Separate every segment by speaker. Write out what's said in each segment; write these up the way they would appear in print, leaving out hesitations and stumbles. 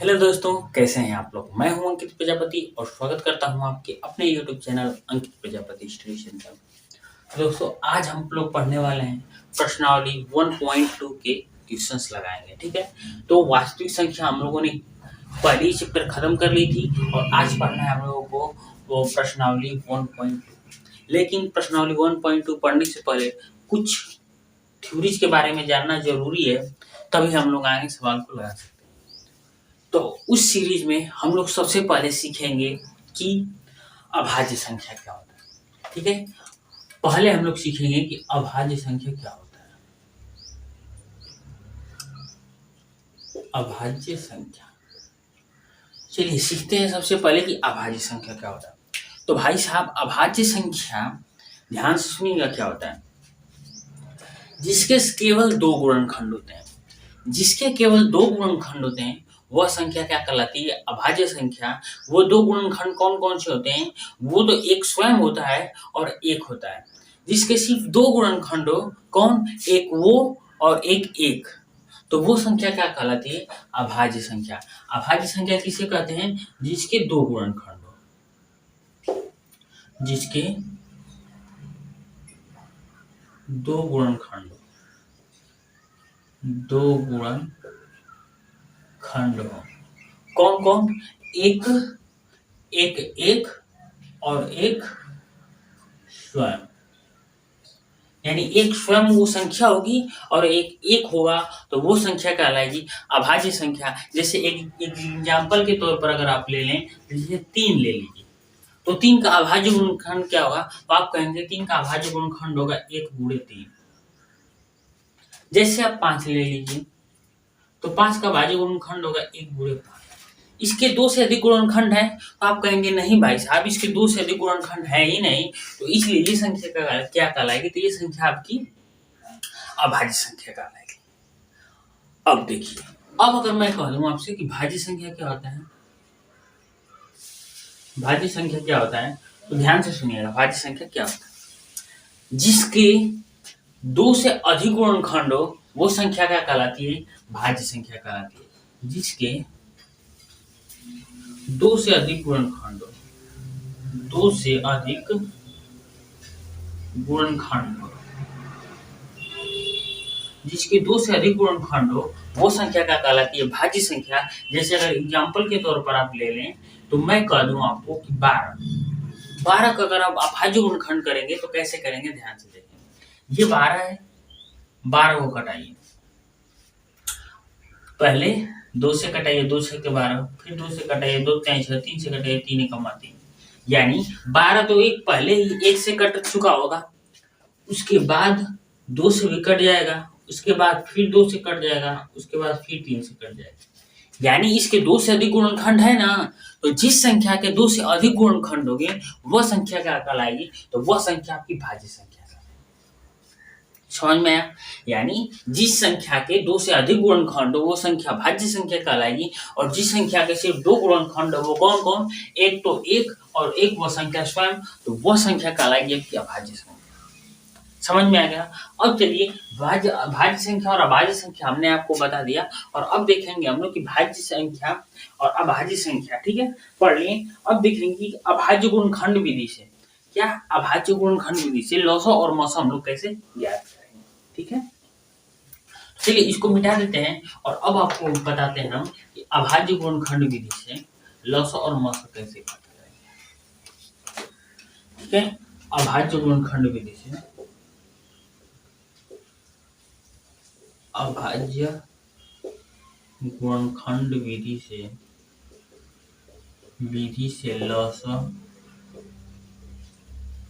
Speaker 1: Hello दोस्तों, कैसे हैं आप लोग। मैं हूं अंकित प्रजापति और स्वागत करता हूं आपके अपने यूट्यूब चैनल अंकित प्रजापति स्टडी सेंटर। तो दोस्तों, आज हम लोग पढ़ने वाले हैं प्रश्नावली 1.2 के क्वेश्चंस लगाएंगे। ठीक है, तो वास्तविक संख्या हम लोगों ने पहली चैप्टर खत्म कर ली थी और आज पढ़ना है हम लोगों को वो प्रश्नावली 1.2। लेकिन प्रश्नावली 1.2 पढ़ने से पहले कुछ थ्योरीज के बारे में जानना जरूरी है, तभी हम लोग आगे सवाल को लगा सकते हैं। तो उस सीरीज में हम लोग सबसे पहले सीखेंगे कि अभाज्य संख्या क्या होता है। ठीक है, पहले हम लोग सीखेंगे कि अभाज्य संख्या क्या होता है। अभाज्य संख्या, चलिए सीखते हैं सबसे पहले कि अभाज्य संख्या क्या होता है। तो भाई साहब, अभाज्य संख्या ध्यान से सुनिएगा क्या होता है। जिसके केवल दो गुणनखंड होते हैं, जिसके केवल दो गुणनखंड होते हैं वह संख्या क्या कहलाती है, अभाज्य संख्या। वो दो गुणनखंड कौन कौन से होते हैं, वो तो एक स्वयं होता है और एक होता है। जिसके सिर्फ दो गुणनखंड हो, कौन, एक वो और एक एक, तो वो संख्या क्या कहलाती है, अभाज्य संख्या। अभाज्य संख्या किसे कहते हैं, जिसके दो गुणनखंड हो, जिसके दो गुणनखंड हो, दो गुणनखंड हो। कौन कौन, एक एक एक और एक स्वयं, यानी एक स्वयं वो संख्या होगी और एक एक होगा, तो वो संख्या कहलाएगी अभाज्य संख्या। जैसे एक एग्जाम्पल के तौर पर अगर आप ले लें, जैसे 3 ले लीजिए, तो 3 का अभाज्य गुणनखंड क्या होगा, तो आप कहेंगे 3 का अभाज्य गुणनखंड होगा 1 गुणे 3। जैसे आप 5 ले लीजिए, तो 5 का अभाज्य गुणनखंड होगा 1 गुणे 5। इसके दो से अधिक गुणनखंड है, तो आप कहेंगे नहीं भाई साहब, इसके दो से अधिक गुणनखंड है ही नहीं, तो इसलिए ये संख्या का क्या कहलाएगी, तो ये संख्या आपकी अभाज्य संख्या कहलाएगी। अब देखिए, अब अगर मैं कह दूं आपसे कि भाज्य संख्या क्या होता है, भाज्य संख्या क्या होता है, तो ध्यान से सुनिएगा। भाज्य संख्या क्या होता है, जिसके दो से अधिक गुणनखंड हो वो संख्या क्या कहलाती है, भाज्य संख्या कहलाती है। जिसके दो से अधिक गुणनखंड हो, दो से अधिक गुणनखंड हो, जिसके दो से अधिक गुणनखंड हो वो संख्या क्या कहलाती है, भाज्य संख्या। जैसे अगर एग्जाम्पल के तौर पर आप ले लें, तो मैं कह दूं आपको कि 12 का अगर आप अभाज्य गुणनखंड करेंगे तो कैसे करेंगे, ध्यान से देखें। ये 12 है, 12 को कटाइए, पहले 2 से कटाइए, 2 6 के 12, फिर 2 से कटाइए, 2 3 6, 3 से कटाइए, 3 एकम 3, यानी 12 तो एक पहले ही 1 से कट चुका होगा, उसके बाद 2 से भी कट जाएगा, उसके बाद फिर 2 से कट जाएगा, उसके बाद फिर 3 से कट जाएगा। यानी इसके 2 से अधिक गुणनखंड है ना, तो जिस संख्या के 2 से अधिक गुणनखंड होंगे वह संख्या क्या कहलाएगी, तो वह संख्या आपकी भाज्य संख्या। समझ में आया, यानी जिस संख्या के 2 से अधिक गुणनखंड हो वो संख्या भाज्य संख्या कहलाएगी, और जिस संख्या के सिर्फ 2 गुणनखंड हो वो कौन कौन, एक तो एक और एक वह संख्या स्वयं, तो वह संख्या कहलाएगी आपकी अभाज्य संख्या। समझ में आ गया। अब चलिए, भाज्य संख्या और अभाज्य संख्या हमने आपको बता दिया, और अब देखेंगे हम लोग कि भाज्य संख्या और अभाज्य संख्या, ठीक है, पढ़ लिए। अब देखेंगे कि अभाज्य गुणनखंड विधि से, क्या अभाज्य गुणनखंड विधि से लॉसा और मौसा हम लोग कैसे ज्ञात करेंगे। ठीक है, चलिए इसको मिटा देते हैं और अब आपको बताते हैं हम कि अभाज्य गुणनखंड विधि से लॉसा और मौसा कैसे ज्ञात करेंगे। ठीक है, अभाज्य गुणनखंड विधि से, अभाज्य गुणनखंड विधि से लॉसा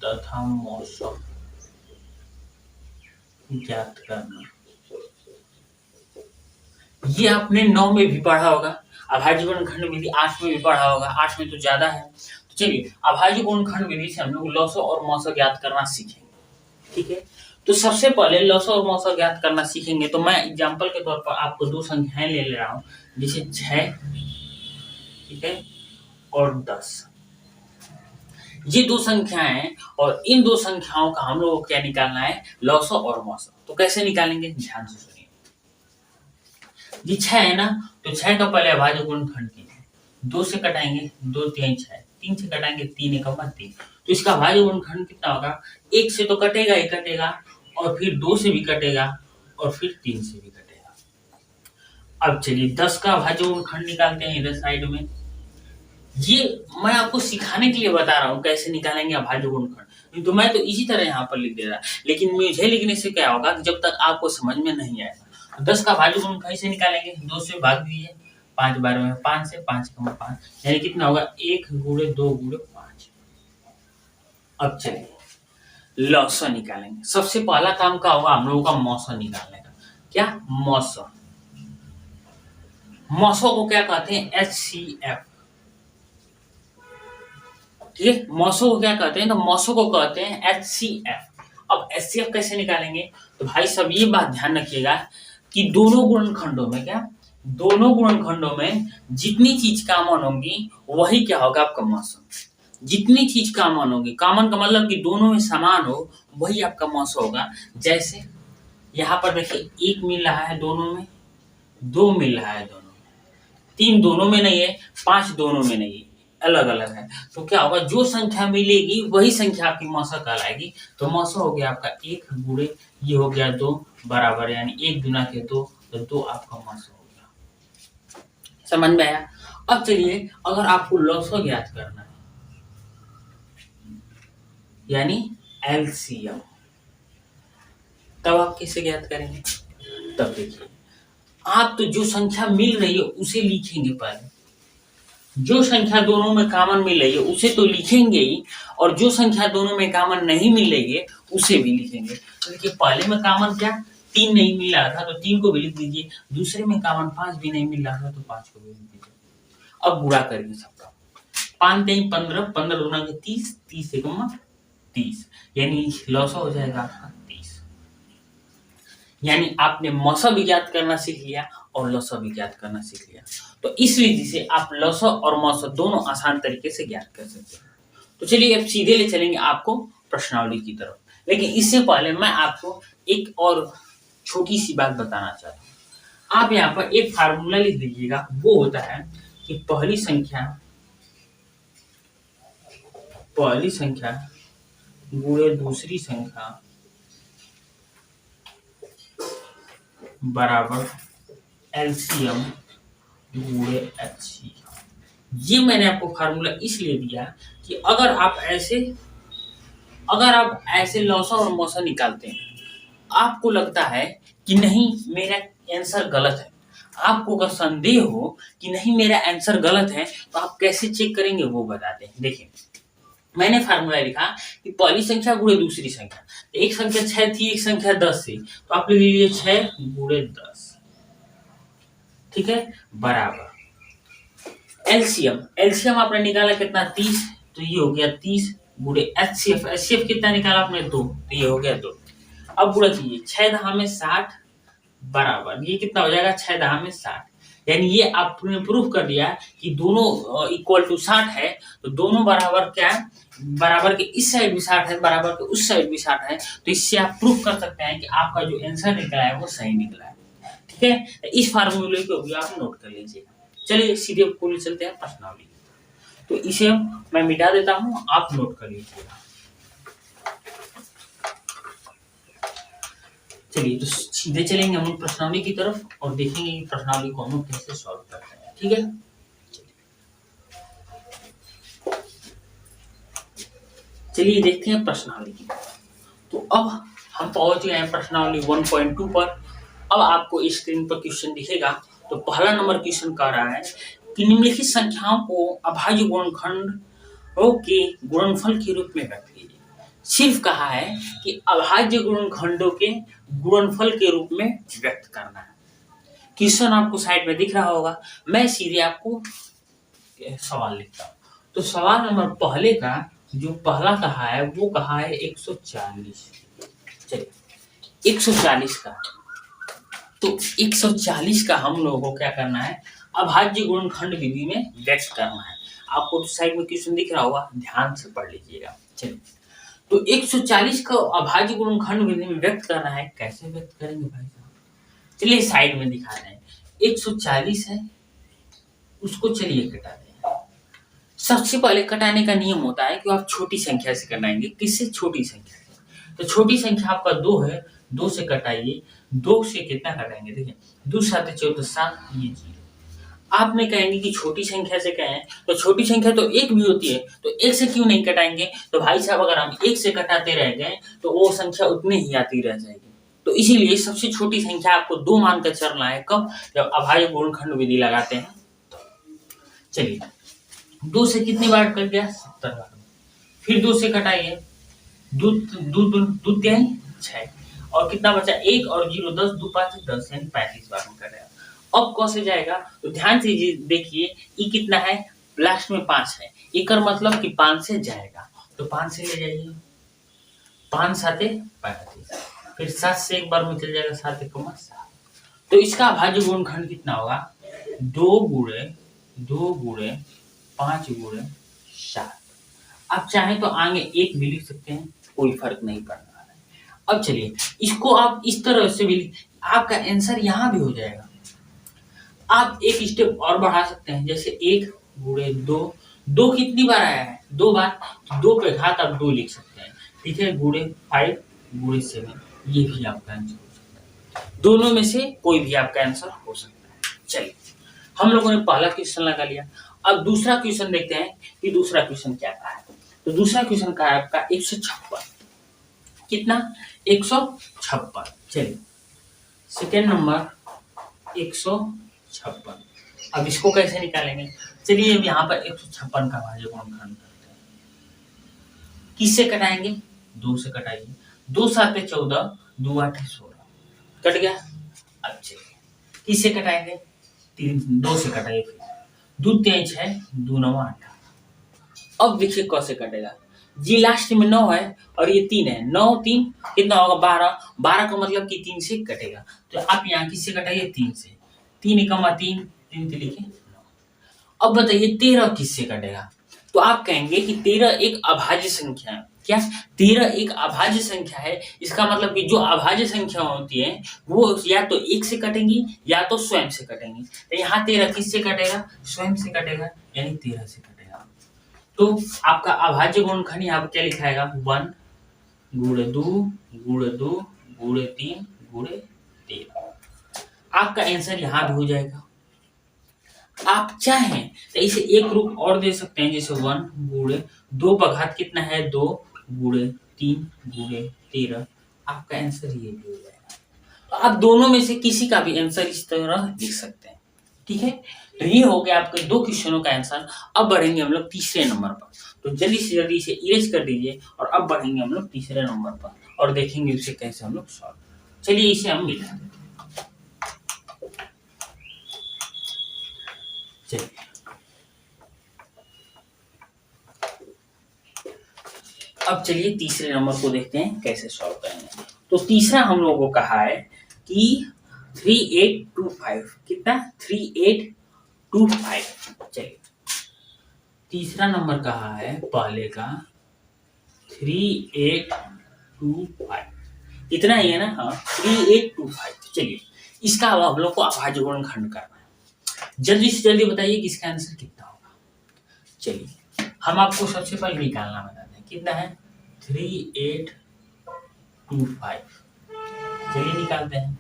Speaker 1: तथा मौसा ज्ञात करना। ये आपने 9 में भी पढ़ा होगा, अभाज्य गुणनखंड विधि 8 में भी पढ़ा होगा, 8 में तो ज्यादा है। तो चलिए, अभाज्य गुणनखंड विधि से हम लोग लॉसा और मौसा ज्ञात करना सीखेंगे। ठीक है, तो सबसे पहले लॉसा और मौसा ज्ञात करना सीखेंगे, तो मैं एग्जांपल के तौर पर आपको दो संख्याएं ले रहा हूं, जैसे 6, ठीक है, और 10। ये दो संख्याएं हैं और इन दो संख्याओं का हम लोग को क्या निकालना है, लॉसा और मौसा। तो कैसे निकालेंगे, ध्यान से सुनिए। ये 6 है ना, तो 6 का पहले अभाज्य गुणनखंड कीजिए। 2 से कटाएंगे 2 3 6, 3 से कटाएंगे 3 एकम 3, तो इसका अभाज्य गुणनखंड कितना होगा? 1 से तो कटेगा ही कटेगा, और फिर 2 से भी कटेगा, और फिर 3 से भी कटेगा। अब चलिए 10 का अभाज्य गुणनखंड निकालते हैं इधर साइड में। ये मैं आपको सिखाने के लिए बता रहा हूँ कैसे निकालेंगे अभाज्य गुणनखंड, तो मैं तो इसी तरह यहाँ पर लिख दे रहा, लेकिन मुझे लिखने से क्या होगा कि जब तक आपको समझ में नहीं आएगा। तो 10 का अभाज्य गुणनखंड कैसे निकालेंगे? 2 से भाग दीजिए, 5 बार में 5 से 5 कम 5, यानी कितना होगा? 1 गुणे 2 गुणे 5। अब चलिए लॉसा निकालेंगे। सबसे पहला काम क्या होगा? हम लोगों का मौसा निकालने का। क्या? मौसा। मौसों को क्या कहते हैं? HCF। ठीक है, मौसों को क्या कहते हैं? तो मौसों को कहते हैं HCF। अब HCF कैसे निकालेंगे? तो भाई सब ये बात ध्यान रखिएगा कि दोनों गुणनखंडों में क्या, दोनों गुणनखंडों में जितनी चीज कॉमन होंगी वही क्या होगा? आपका मौसम। जितनी चीज कॉमन होगी, कॉमन का मतलब कि दोनों में समान हो, वही आपका मौसम होगा। जैसे यहाँ पर देखिए 1 मिल रहा है दोनों में, 2 मिल रहा है दोनों में, 3 दोनों में नहीं है, 5 दोनों में नहीं है, अलग अलग है। तो क्या होगा? जो संख्या मिलेगी वही संख्या आपकी मौसा कहलाएगी। तो मौसा हो गया आपका 1 गुणे ये हो गया 2 बराबर, यानी 1 गुना के 2, तो 2 आपका मौसा हो गया। समझ में आया? अब चलिए अगर आपको लॉसा ज्ञात करना है, यानी LCM, तब आप कैसे ज्ञात करेंगे? तब देखिए, आप तो जो संख्या मिल रही है उसे लिखेंगे पहले। जो संख्या दोनों में कॉमन मिल रही है उसे तो लिखेंगे ही, और जो संख्या दोनों में कॉमन नहीं मिल रही है उसे भी लिखेंगे। तो देखिए पहले में कॉमन क्या? 3 नहीं मिल रहा था, तो 3 को भी लिख दीजिए। दूसरे में कॉमन 5 भी नहीं मिल रहा था, तो 5 को भी लिख दीजिए। अब गुणा करिए सबका। 5 3 15, 15 दूना के 30, 30 एकम 30, यानी लॉसा हो जाएगा आपका 30। यानी आपने मौसा भी ज्ञात करना सीख लिया और लॉसा भी ज्ञात करना सीख लिया। तो इस विधि से आप लॉसा और मौसा दोनों आसान तरीके से ज्ञात कर सकते हैं। तो चलिए अब सीधे ले चलेंगे आपको प्रश्नावली की तरफ, लेकिन इससे पहले मैं आपको एक और छोटी सी बात बताना चाहता हूँ। आप यहाँ पर एक फार्मूला लिख लीजिएगा, वो होता है कि पहली संख्या गुणे दूसरी संख्या बराबर LCM गुणे HCF। ये मैंने आपको फार्मूला इसलिए दिया कि अगर आप ऐसे लॉसा और मौसा निकालते हैं, आपको लगता है कि नहीं मेरा आंसर गलत है, आपको अगर संदेह हो कि नहीं मेरा आंसर गलत है, तो आप कैसे चेक करेंगे वो बताते हैं। देखिए मैंने फार्मूला लिखा कि पहली संख्या गुणे दूसरी संख्या, एक संख्या 6 थी, एक संख्या 10 थी, तो आप लिख लीजिए 6 गुणे 10, ठीक है, बराबर एलसीएम आपने निकाला कितना? 30, तो ये हो गया 30 गुणे एचसीएफ कितना निकाला आपने? 2, तो ये हो गया 2। अब गुणा कीजिए, 6 दहा में 60 बराबर ये कितना हो जाएगा? 6 दहा में 60, यानी ये आपने प्रूफ कर दिया कि दोनों इक्वल टू 60 है। तो दोनों बराबर क्या है? बराबर के इस साइड भी 60 है, बराबर के उस साइड भी 60 है, तो इससे आप प्रूफ कर सकते हैं कि आपका जो आंसर निकला है वो सही निकला है। ठीक है, इस फार्मूले को भी आप नोट कर लीजिएगा। चलिए सीधे बोल चलते हैं प्रश्नावली। तो इसे मैं मिटा देता हूं, आप नोट कर लीजिएगा। चलिए तो सीधे चलेंगे हम प्रश्नावली की तरफ और देखेंगे कि प्रश्नावली को हम कैसे सॉल्व करते हैं। ठीक है, चलिए देखते हैं प्रश्नावली की तरफ। तो अब हम पहुंच गए हैं प्रश्नावली 1.2 पर। अब आपको स्क्रीन पर क्वेश्चन दिखेगा। तो पहला नंबर क्वेश्चन कह रहा है कि निम्नलिखित संख्याओं को अभाज्य गुणनखंडों के गुणनफल के रूप में व्यक्त कीजिए। सिर्फ कहा है कि अभाज्य गुणनखंडों के गुणनफल के रूप में व्यक्त करना है। क्वेश्चन आपको साइड में दिख रहा होगा, मैं सीधे आपको सवाल लिखता हूँ। तो सवाल नंबर पहले का जो पहला कहा है वो कहा है 140। चलिए 140 का, तो 140 का हम लोगों को क्या करना है? अभाज्य गुणनखंड विधि में व्यक्त करना है। आपको तो साइड में क्वेश्चन दिख रहा होगा, ध्यान से पढ़ लीजिएगा। चलिए तो 140 का अभाज्य गुणनखंड विधि में व्यक्त करना है। कैसे व्यक्त करेंगे भाई साहब? चलिए साइड में दिखा रहे हैं। 140 है, उसको चलिए कटाते हैं। सबसे पहले कटाने का नियम होता है कि आप छोटी संख्या से कटाएंगे। किससे? छोटी संख्या से। तो छोटी संख्या आपका 2 है, 2 से कटाइए। 2 से कितना कटाएंगे? देखिए 2 7 14 7, ये 0। आपने कहेंगे कि छोटी संख्या से कहें, तो छोटी संख्या तो 1 भी होती है, तो 1 से क्यों नहीं कटाएंगे? तो भाई साहब अगर हम 1 से कटाते रह गए तो वो संख्या उतनी ही आती रह जाएगी। तो इसीलिए सबसे छोटी संख्या आपको 2 मानकर चलना है। कब? जब अभाज्य गुणनखंड विधि लगाते हैं। चलिए 2 से कितनी बार कट गया? 70 बार। फिर 2 से कटाइए, दो त्याई 6, और कितना बचा? 1 और 0 10, 2 5 10, यानी 35 बार में कटेगा। अब कौन से जाएगा? तो ध्यान से देखिए, ये कितना है? लास्ट में 5 है, एक मतलब कि 5 से जाएगा, तो 5 से ले जाइए। 5 7 35, फिर 7 से एक बार में चल जाएगा, 7 1 7। तो इसका अभाज्य गुणनखंड कितना होगा? 2 गुणे 5 गुणे 7। आप चाहें तो आगे 1 भी लिख सकते हैं, कोई फर्क नहीं पड़ने वाला है। अब चलिए इसको आप इस तरह से भी आपका आंसर यहाँ भी हो जाएगा। आप एक स्टेप और बढ़ा सकते हैं, जैसे 1 गुणे 2, 2 कितनी बार आया है? 2 बार। 2 पे घात आप 2 लिख सकते हैं, ठीक है। गुणे 5 गुणे 7, ये भी आपका आंसर हो सकता है। दोनों में से कोई भी आपका आंसर हो सकता है। चलिए हम लोगों ने पहला क्वेश्चन लगा लिया। अब दूसरा क्वेश्चन देखते हैं कि दूसरा क्वेश्चन क्या कहा है। तो दूसरा क्वेश्चन कहा है आपका 156। कितना? 156। चलिए सेकेंड नंबर 156। अब इसको कैसे निकालेंगे? चलिए अब यहाँ पर 156 का अभाज्य गुणनखंड करते हैं। किससे कटाएंगे? 2 से कटाइए। 2 7 14, 2 8 16, कट गया। अब चलिए किससे कटाएंगे? 2 से कटाइए। फिर 2 3 6, 2 9 18। अब देखिए कैसे कटेगा। जी लास्ट में 9 है और ये 3 है, 9 3 कितना होगा? 12। 12 का मतलब कि 3 से कटेगा, तो आप यहाँ किससे कटाइए? 3 से। 3 एकमा 3, 3 से लिखे 9। अब बताइए 13 किससे कटेगा? तो आप कहेंगे कि 13 एक अभाज्य संख्या है। क्या? 13 एक अभाज्य संख्या है। इसका मतलब कि जो अभाज्य संख्या होती है वो या तो 1 से कटेंगी या तो स्वयं से कटेंगी। तो यहाँ 13 किससे कटेगा? स्वयं से कटेगा, यानी 13 से कटेगा। तो आपका अभाज्य गुणनखंड यहाँ पर क्या लिखाएगा? 1 गुणे 2 गुणे 2 गुणे 3 गुणे 13। आपका आंसर यहाँ भी हो जाएगा। आप चाहें तो इसे एक रूप और दे सकते हैं, जैसे 1 गुणे 2 का घात कितना है? 2 गुणे 3 गुणे 13। आपका आंसर ये भी हो जाएगा। तो आप दोनों में से किसी का भी आंसर इस तरह लिख सकते हैं, ठीक है। तो ये हो गया आपके 2 क्वेश्चनों का आंसर। अब बढ़ेंगे हम लोग तीसरे नंबर पर। तो जल्दी से जल्दी इसे इरेज कर दीजिए और अब बढ़ेंगे हम लोग तीसरे नंबर पर और देखेंगे उसे कैसे हम लोग सॉल्व। चलिए इसे हम मिला दें। चलिए अब चलिए तीसरे नंबर को देखते हैं कैसे सॉल्व करेंगे। तो तीसरा हम लोगों को कहा है कि 3825। कितना? 3825। चलिए तीसरा नंबर कहा है पहले का 3825, इतना ही है ना? हाँ 3825। चलिए इसका अब हम लोग को अभाज्य गुणनखंड करना है। जल्दी से जल्दी बताइए कि इसका आंसर कितना होगा। चलिए हम आपको सबसे पहले निकालना बताते हैं। कितना है? 3825। चलिए निकालते हैं।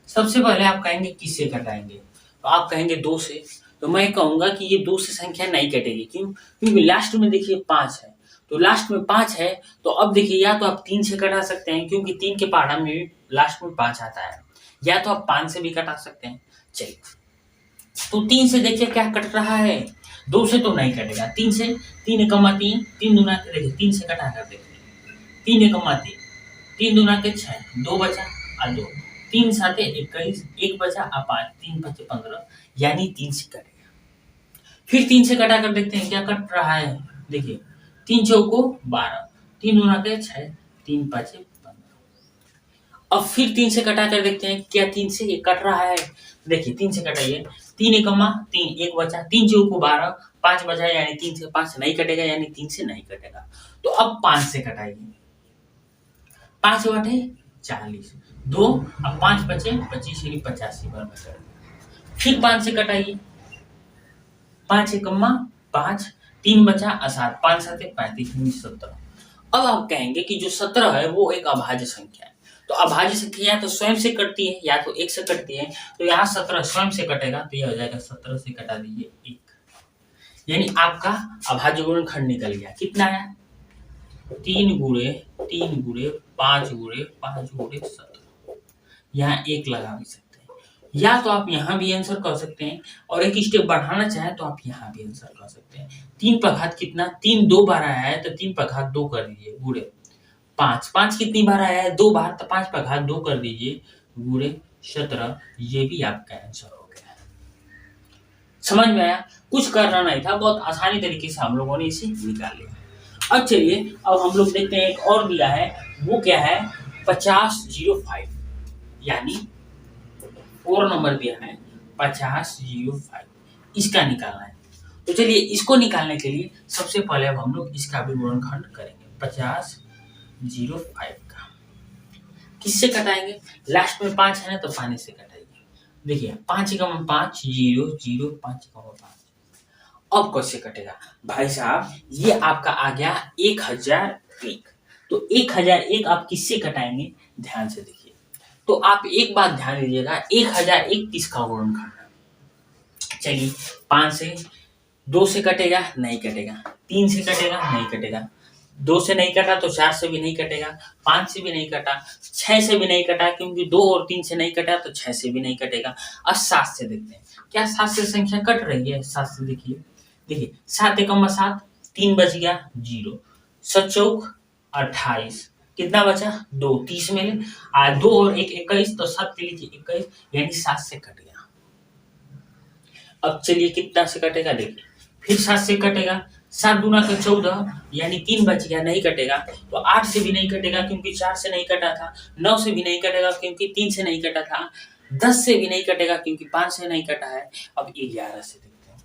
Speaker 1: सबसे पहले आप कहेंगे किससे कटाएंगे? तो आप कहेंगे 2 से। तो मैं कहूंगा कि ये 2 से संख्या नहीं कटेगी। क्यों? क्योंकि लास्ट में देखिए 5 है, तो लास्ट में 5 है, तो अब देखिए या तो आप 3 से कटा सकते हैं, क्योंकि 3 के पहाड़ा में लास्ट में 5 आता है, या तो आप 5 से भी कटा सकते हैं। चलिए तो 3 से देखिए क्या कट रहा है? 2 से तो नहीं कटेगा। 3 से 3 एकमा 3, 3 दूना के देखिए 3 से कटा कर देखिए 3 एकमा 3, 3 दूना के 6, 2 बचा और 2, 3 7 21, 1 बचा और 5, 3 5 15, यानी 3 से कटेगा। फिर 3 से कटा कर देखते हैं क्या कट रहा है। देखिए 3 चौको 12, 3 दूना के 6, 3 5 15। अब फिर 3 से कटा कर देखते हैं क्या 3 से ये कट रहा है। देखिए 3 से कटाइए, 3 एकमा 3, 1 बचा, 3 चौको 12, 5 बचा, यानी 3 से 5 नहीं कटेगा, यानी 3 से नहीं कटेगा। तो अब 5 से कटाइए। 5 बटे 40, 2 अब 5 बचे 25, यानी 85 बार बचा। फिर 5 से कटाइए, 5 एकम्मा 5, 3 बचा और 7, 5 7 35 17। अब आप कहेंगे कि जो 17 है वो एक अभाज्य संख्या है। तो अभाज्य संख्या या तो स्वयं से कटती है या तो 1 से कटती है। तो यहाँ 17 स्वयं से कटेगा तो ये हो जाएगा 17 से कटा दीजिए 1, यानी आपका अभाज्य गुणनखंड निकल गया। कितना है? 3 गुणे 3 गुणे 5 गुणे 5 गुणे 17। यहाँ 1 लगा भी सकते हैं, या तो आप यहाँ भी आंसर कर सकते हैं और एक स्टेप बढ़ाना चाहें तो आप यहाँ भी आंसर कर सकते हैं। 3 पर घात कितना? 3 2 बार आया है तो 3 पर घात 2 कर दीजिए गुणे 5। 5 कितनी बार आया है? 2 बार, तो 5 पर घात 2 कर दीजिए गुणे 17। ये भी आपका आंसर हो गया। समझ में आया? कुछ करना नहीं था, बहुत आसानी तरीके से हम लोगों ने इसे निकाल लिया। अब चलिए, अब हम लोग देखते हैं एक और दिया है, वो क्या है? 5005, यानी 4 नंबर दिया है 5005, इसका निकालना है। तो चलिए इसको निकालने के लिए सबसे पहले अब हम लोग इसका भी गुणनखंड करेंगे। 5005 का किससे कटाएंगे? लास्ट में 5 है ना, तो 5 से कटाएंगे। देखिए 5 एकम 5 0 0 5 एकम 5। अब कैसे कटेगा भाई साहब? ये आपका आ गया 1001। तो 1001 आप किससे कटाएंगे? ध्यान से देखिए। तो आप एक बात ध्यान दीजिएगा, 1001 किसका गुणनखंड है? चलिए 5 से 2 से कटेगा? नहीं कटेगा। 3 से कटेगा? नहीं कटेगा। 2 से नहीं कटा तो 4 से भी नहीं कटेगा, 5 से भी नहीं कटा, 6 से भी नहीं कटा, क्योंकि 2 और 3 से नहीं कटा तो 6 से भी नहीं कटेगा। अब 7 से देखते हैं, क्या 7 से संख्या कट रही है? 7 से देखिए, 7 एकम 7, 3 बच गया 0, 7 चौक 28, कितना बचा? 2, 30 में 2 और 1 21, तो 7 के लिए 21, यानी 7 से कट गया। अब चलिए कितना से कटेगा? देखिए फिर 7 से कटेगा, 7 दूना का 14, यानी 3 बच गया, नहीं कटेगा। तो 8 से भी नहीं कटेगा क्योंकि 4 से नहीं कटा था, 9 से भी नहीं कटेगा क्योंकि 3 से नहीं कटा था, 10 से भी नहीं कटेगा क्योंकि 5 से नहीं कटा है। अब 11 से देखते हैं,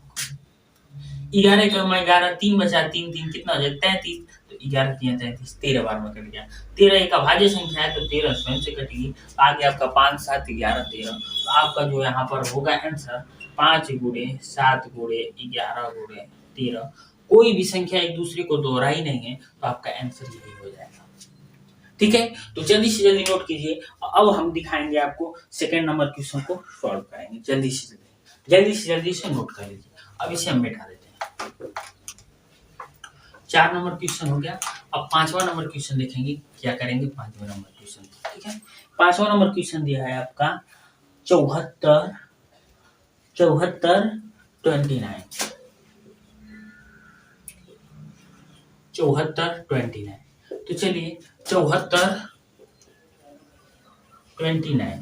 Speaker 1: 11 का 11, 3 बचा, 3 3 कितना हो जाए? 33, तो 11 3 33, 13 बार में कट गया। 13 एक अभाज्य संख्या है तो 13 स्वयं से कटेगी। आगे आपका 5 7 11 13, तो आपका जो यहाँ पर होगा आंसर 5 गुणे 7 गुणे 11 गुणे 13। कोई भी संख्या एक दूसरे को दोहराई नहीं है, तो आपका आंसर यही हो जाएगा। ठीक है, तो जल्दी से जल्दी नोट कीजिए। अब हम दिखाएंगे आपको सेकंड नंबर क्वेश्चन को सॉल्व करेंगे। जल्दी से नोट कर लीजिए। अब इसे हम बैठा देते हैं। 4 नंबर क्वेश्चन हो गया। अब 5वां नंबर क्वेश्चन देखेंगे, क्या करेंगे 5वां नंबर क्वेश्चन। ठीक है, 5वां नंबर क्वेश्चन दिया है आपका 74 29। 74 29, तो चलिए 74 29,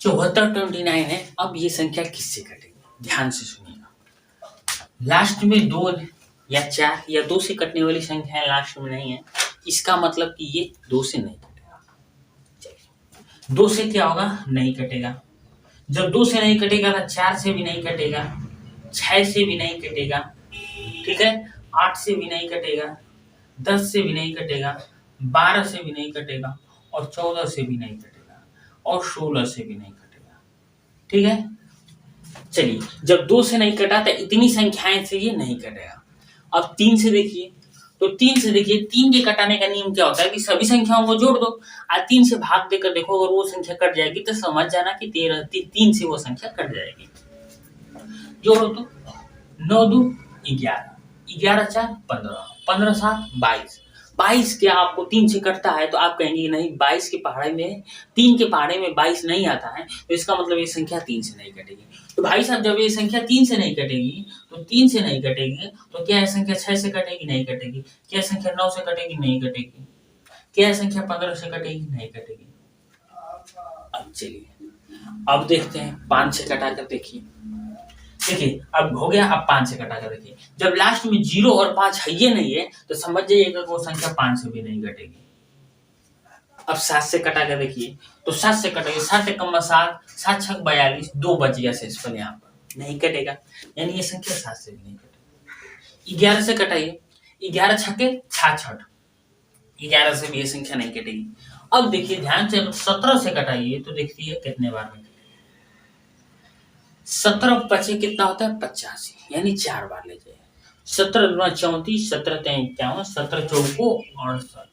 Speaker 1: 74 29 है। अब ये संख्या किससे कटेगी? ध्यान से सुनिएगा। लास्ट में 2 या 4 या 2 से कटने वाली संख्या लास्ट में नहीं है, इसका मतलब कि ये 2 से नहीं कटेगा। 2 से क्या होगा? नहीं कटेगा। जब 2 से नहीं कटेगा तो 4 से भी नहीं कटेगा, 6 से भी नहीं कटेगा, ठीक है, 8 से भी नहीं कटेगा, 10 से भी नहीं कटेगा, 12 से भी नहीं कटेगा, और 14 से भी नहीं कटेगा, और 16 से भी नहीं कटेगा। ठीक है, चलिए जब 2 से नहीं कटा तो इतनी संख्याएं से ये नहीं कटेगा। अब 3 से देखिए, तो 3 से देखिए, 3 के कटाने का नियम क्या होता है कि सभी संख्याओं को जोड़ दो और 3 से भाग देकर देखो, अगर वो संख्या कट जाएगी तो समझ जाना कि 3 से वो संख्या कट जाएगी। जोड़ो तो 9 2 11, 11 4 15, 15 7 22। 22 क्या आपको 3 से कटता है? तो आप कहेंगे नहीं, 22 के पहाड़े में 3 के पहाड़े में 22 नहीं आता है, तो इसका मतलब ये संख्या 3 से नहीं कटेगी। तो भाई साहब जब ये संख्या 3 से नहीं कटेगी, तो 3 से नहीं कटेगी तो क्या ये संख्या 6 से कटेगी? नहीं कटेगी। क्या संख्या 9 से कटेगी? नहीं कटेगी। क्या संख्या 15 से कटेगी? नहीं कटेगी। अब चलिए अब देखते हैं 5 से कटा कर देखिए। देखिए अब हो गया, अब 5 से कटा कर देखिए। जब लास्ट में 0 और 5 है ये नहीं है, तो समझ जाइएगा वो संख्या 5 से भी नहीं कटेगी। अब 7 से कटा कर देखिए, तो 7 से कटेगी, 7 एकम 7, 7 छक 42, 2 बच गया शेषफल यहाँ पर, नहीं कटेगा, यानी ये संख्या 7 से भी नहीं कटेगी। 11 से कटाइए, 11 छके 66, 11 से भी ये संख्या नहीं कटेगी। अब देखिए ध्यान से 17 से कटाइए, तो देखिए कितने बार में 17 बचे कितना होता है 85, यानी 4 बार ले जाइए। 17 दूना 34, 17 तिया 51, 17 चौको 68,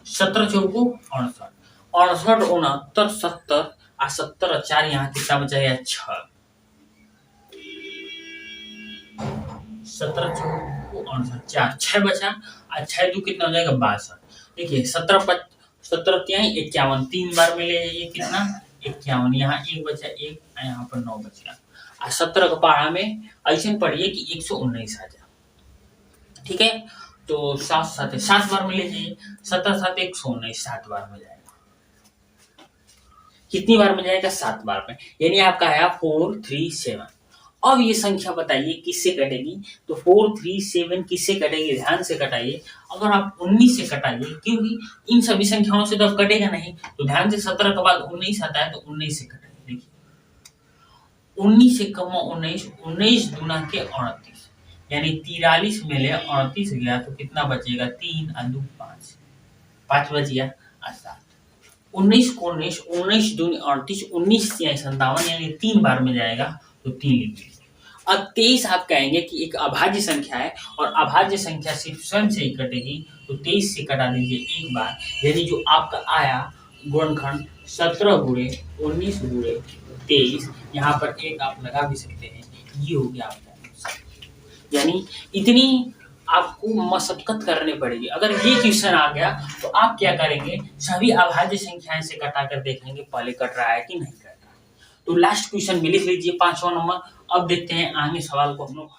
Speaker 1: 17 चौको 68, 68 69 70 आ 70 और 4 यहाँ कितना बचा 6, 17 चौको 68, 4 6 बचा, आ 6 दू कितना हो जाएगा 62। देखिए 17 तिया 51, 3 बार में ले जाइए कितना 51, यहाँ 1 बचा 1, यहाँ पर 9 बच गया। आ 17 का पारा में ऐसे पढ़िए कि 119 आ जाए। ठीक है, तो 7 बार में ले जाइए, 17 7 119, 7 बार में जाएगा। कितनी बार में जाएगा 7 बार में, यानी आपका आया 437। अब ये संख्या बताइए किससे कटेगी, तो 437 किससे कटेगी, ध्यान से कटाइए। अगर आप 19 से कटाइए, क्योंकि इन सभी संख्याओं से तो अब कटेगा नहीं, तो ध्यान से 17 के बाद 19 आता है, तो 19 से कटाइए। देखिए 19 से कम 19, 19 दूना के 38, यानी 43 में ले 38 गया तो कितना बचेगा 3 और 2 5, 5 बच गया और 7। 19 को 19, 19 दूनी 38, 19 तिया 57, यानी 3 बार में जाएगा, तो 3 लिख लीजिए। अब 23 आप कहेंगे कि एक अभाज्य संख्या है और अभाज्य संख्या सिर्फ स्वयं से ही कटेगी, तो 23 से कटा दीजिए एक बार, यानी जो आपका आया गुणनखंड 17 गुणे 19 गुणे 23, यहाँ पर एक आप लगा भी सकते हैं, ये हो गया आपका। यानी इतनी आपको मशक्कत करनी पड़ेगी। अगर ये क्वेश्चन आ गया तो आप क्या करेंगे, सभी अभाज्य संख्याएं से कटा कर देखेंगे पहले कट रहा है कि नहीं कट रहा है। तो लास्ट क्वेश्चन में लिख लीजिए 5वां नंबर। अब देखते हैं आगे सवाल को हम लोग।